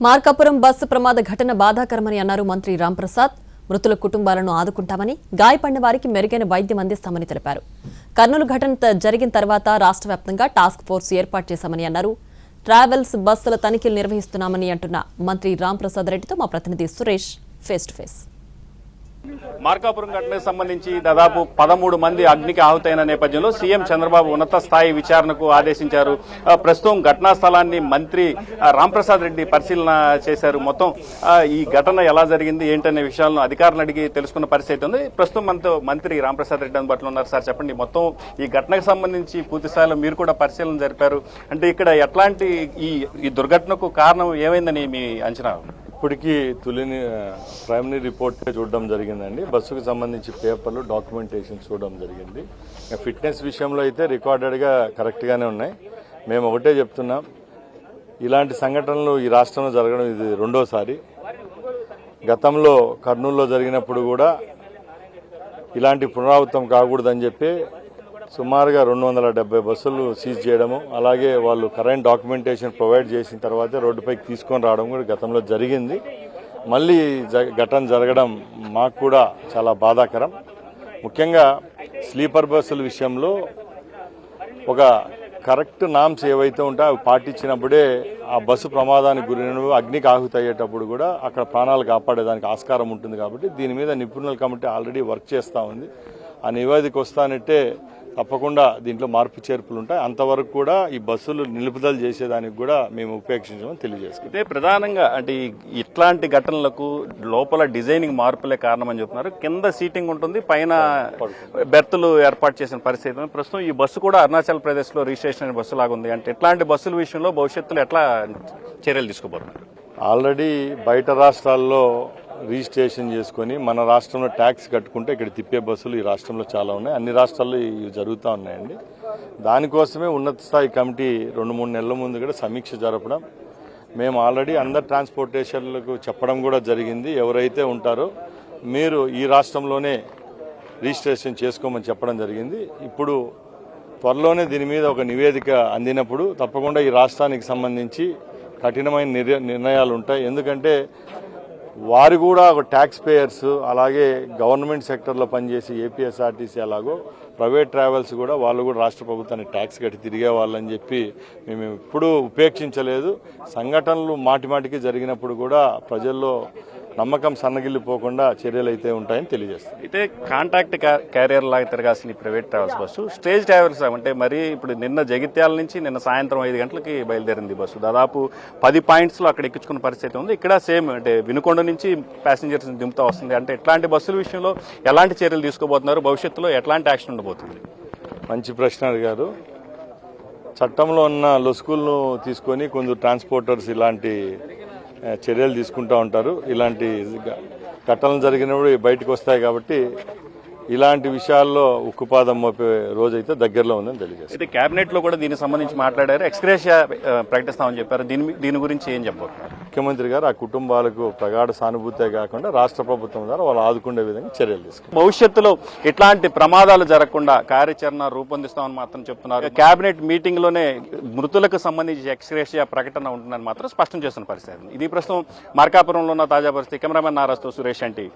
Markapuram bus ప్రమాద ఘటన బాధాకరమని అన్నారు మంత్రి రాంప్రసాద్. మృతుల కుటుంబాలను ఆదుకుంటామని, గాయపడిన వారికి మెరుగైన వైద్యం అందిస్తామని తెలిపారు. కర్నూలు ఘటన జరిగిన తర్వాత రాష్ట్ర వ్యాప్తంగా టాస్క్ ఫోర్స్ ఏర్పాటు చేశామని అన్నారు. ట్రావెల్స్ బస్సుల తనిఖీలు నిర్వహిస్తున్నామని అంటున్న మంత్రి రాంప్రసాద్ రెడ్డితో మా ప్రతినిధి Suresh face to face. Markapuram ఘటనకు సంబంధించి దాదాపు 13 మంది అగ్నికి ఆహుతైన నేపథ్యంలో సీఎం చంద్రబాబు ఉన్నత స్థాయి విచారణకు ఆదేశించారు. ప్రస్తుతం ఘటనా స్థలాన్ని మంత్రి రాంప్రసాద్ రెడ్డి పరిశీలన చేశారు. మొత్తం ఈ ఘటన ఎలా జరిగింది ఏంటనే విషయాలను అధికారులను అడిగి తెలుసుకున్న పరిస్థితి ఉంది. ప్రస్తుతం మనతో మంత్రి రాంప్రసాద్ రెడ్డి అందుబాటులో ఉన్నారు. సార్ చెప్పండి, మొత్తం ఈ ఘటనకు సంబంధించి పూర్తి స్థాయిలో మీరు కూడా పరిశీలన జరిపారు. అంటే ఇక్కడ ఎట్లాంటి ఈ దుర్ఘటనకు కారణం ఏమైందని మీ అంచనా? ఇప్పటికీ ప్రైమరీ రిపోర్ట్ చూడడం జరిగిందండి. బస్సుకు సంబంధించి పేపర్లు, డాక్యుమెంటేషన్ చూడడం జరిగింది. ఫిట్నెస్ విషయంలో అయితే రికార్డెడ్గా కరెక్ట్గానే ఉన్నాయి. మేము ఒకటే చెప్తున్నాం, ఇలాంటి సంఘటనలు ఈ రాష్ట్రంలో జరగడం ఇది రెండోసారి. గతంలో కర్నూలులో జరిగినప్పుడు కూడా ఇలాంటి పునరావృతం కాకూడదని చెప్పి సుమారుగా 270 బస్సులు సీజ్ చేయడము, అలాగే వాళ్ళు కరెంట్ డాక్యుమెంటేషన్ ప్రొవైడ్ చేసిన తర్వాతే రోడ్డుపైకి తీసుకొని రావడం కూడా గతంలో జరిగింది. మళ్ళీ ఘటన జరగడం మాకు కూడా చాలా బాధాకరం. ముఖ్యంగా స్లీపర్ బస్సుల విషయంలో ఒక కరెక్ట్ నామ్స్ ఏవైతే ఉంటాయో అవి పాటించినప్పుడే ఆ బస్సు ప్రమాదానికి గురైన అగ్నికి ఆహుతయ్యేటప్పుడు కూడా అక్కడ ప్రాణాలు కాపాడేదానికి ఆస్కారం ఉంటుంది. కాబట్టి దీని మీద నిపుణుల కమిటీ ఆల్రెడీ వర్క్ చేస్తూ ఉంది. ఆ నివేదిక వస్తానంటే తప్పకుండా దీంట్లో మార్పు చేర్పులు ఉంటాయి. అంతవరకు కూడా ఈ బస్సులు నిలుపుదల చేసేదానికి కూడా మేము ఉపేక్షించమని తెలియజేస్తాం. అయితే ప్రధానంగా అంటే ఇట్లాంటి ఘటనలకు లోపల డిజైనింగ్ మార్పులే కారణమని చెప్తున్నారు. కింద సీటింగ్ ఉంటుంది, పైన బెర్తులు ఏర్పాటు చేసిన పరిస్థితి. ప్రస్తుతం ఈ బస్సు కూడా అరుణాచల్ ప్రదేశ్ లో రిజిస్ట్రేషన్ బస్సు లాగా ఉంది. అంటే ఇట్లాంటి బస్సుల విషయంలో భవిష్యత్తులో ఎట్లా చర్యలు తీసుకోబోతున్నారు? ఆల్రెడీ బయట రాష్ట్రాల్లో రిజిస్ట్రేషన్ చేసుకుని మన రాష్ట్రంలో ట్యాక్స్ కట్టుకుంటే ఇక్కడ తిప్పే బస్సులు ఈ రాష్ట్రంలో చాలా ఉన్నాయి. అన్ని రాష్ట్రాల్లో ఇవి జరుగుతూ ఉన్నాయండి. దానికోసమే ఉన్నత స్థాయి కమిటీ 2-3 నెలల ముందు కూడా సమీక్ష జరపడం, మేము ఆల్రెడీ అందరు ట్రాన్స్పోర్టేషన్లకు చెప్పడం కూడా జరిగింది. ఎవరైతే ఉంటారో మీరు ఈ రాష్ట్రంలోనే రిజిస్ట్రేషన్ చేసుకోమని చెప్పడం జరిగింది. ఇప్పుడు త్వరలోనే దీని మీద ఒక నివేదిక అందినప్పుడు తప్పకుండా ఈ రాష్ట్రానికి సంబంధించి కఠినమైన నిర్ణయాలు ఉంటాయి. ఎందుకంటే వారు కూడా ఒక ట్యాక్స్ పేయర్స్, అలాగే గవర్నమెంట్ సెక్టర్లో పనిచేసి ఏపీఎస్ఆర్టీసీ అలాగో ప్రైవేట్ ట్రావెల్స్ కూడా వాళ్ళు కూడా రాష్ట్ర ప్రభుత్వానికి ట్యాక్స్ కట్టి తిరిగే వాళ్ళని చెప్పి మేము ఎప్పుడూ ఉపేక్షించలేదు. సంఘటనలు మాటిమాటికి జరిగినప్పుడు కూడా ప్రజల్లో నమ్మకం సన్నగిల్లిపోకుండా చర్యలు అయితే ఉంటాయని తెలియజేస్తాం. అయితే కాంట్రాక్ట్ క్యారియర్ లాగా తిరగాల్సిన private travels bus stage travels అంటే మరి ఇప్పుడు నిన్న జగిత్యాల నుంచి నిన్న సాయంత్రం 5 గంటలకి బయలుదేరింది బస్సు. దాదాపు 10 పాయింట్స్లో అక్కడ ఎక్కించుకున్న పరిస్థితి ఉంది. ఇక్కడ సేమ్ అంటే వినుకొండ నుంచి ప్యాసింజర్స్ దింపుతా వస్తుంది. అంటే ఇట్లాంటి బస్సుల విషయంలో ఎలాంటి చర్యలు తీసుకోబోతున్నారు? భవిష్యత్తులో ఎట్లాంటి యాక్షన్ ఉండబోతుంది? మంచి ప్రశ్న అడిగారు. చట్టంలో ఉన్న లొసుగులను తీసుకొని కొందరు ట్రాన్స్పోర్టర్స్ ఇలాంటి చర్యలు తీసుకుంటూ ఉంటారు. ఇలాంటి ఘటనలు జరిగినప్పుడు బయటకు వస్తాయి. కాబట్టి ఇలాంటి విషయాల్లో ఉక్కుపాదం మోపే రోజైతే దగ్గరలో ఉందని తెలియజేస్తారు. అయితే కేబినెట్ లో కూడా దీనికి సంబంధించి మాట్లాడారు, ఎక్స్గ్రేషియా ప్రకటిస్తామని చెప్పారు. దీని గురించి ఏం చెప్పబోతున్నారు? ముఖ్యమంత్రి గారు ఆ కుటుంబాలకు ప్రగాఢ సానుభూతే కాకుండా రాష్ట్ర ప్రభుత్వం ద్వారా వాళ్ళు ఆదుకునే విధంగా చర్యలు తీసుకున్నారు. భవిష్యత్తులో ఇట్లాంటి ప్రమాదాలు జరగకుండా కార్యాచరణ రూపొందిస్తామని మాత్రం చెప్తున్నారు. కేబినెట్ మీటింగ్ లోనే మృతులకు సంబంధించి ఎక్స్గ్రేషియా ప్రకటన ఉంటుందని మాత్రం స్పష్టం చేస్తున్న పరిస్థితి. ఇది ప్రస్తుతం మార్కాపురంలో ఉన్న తాజా పరిస్థితి. కెమెరామెన్ నారాజ్తో సురేష్ ఎన్టీవీ.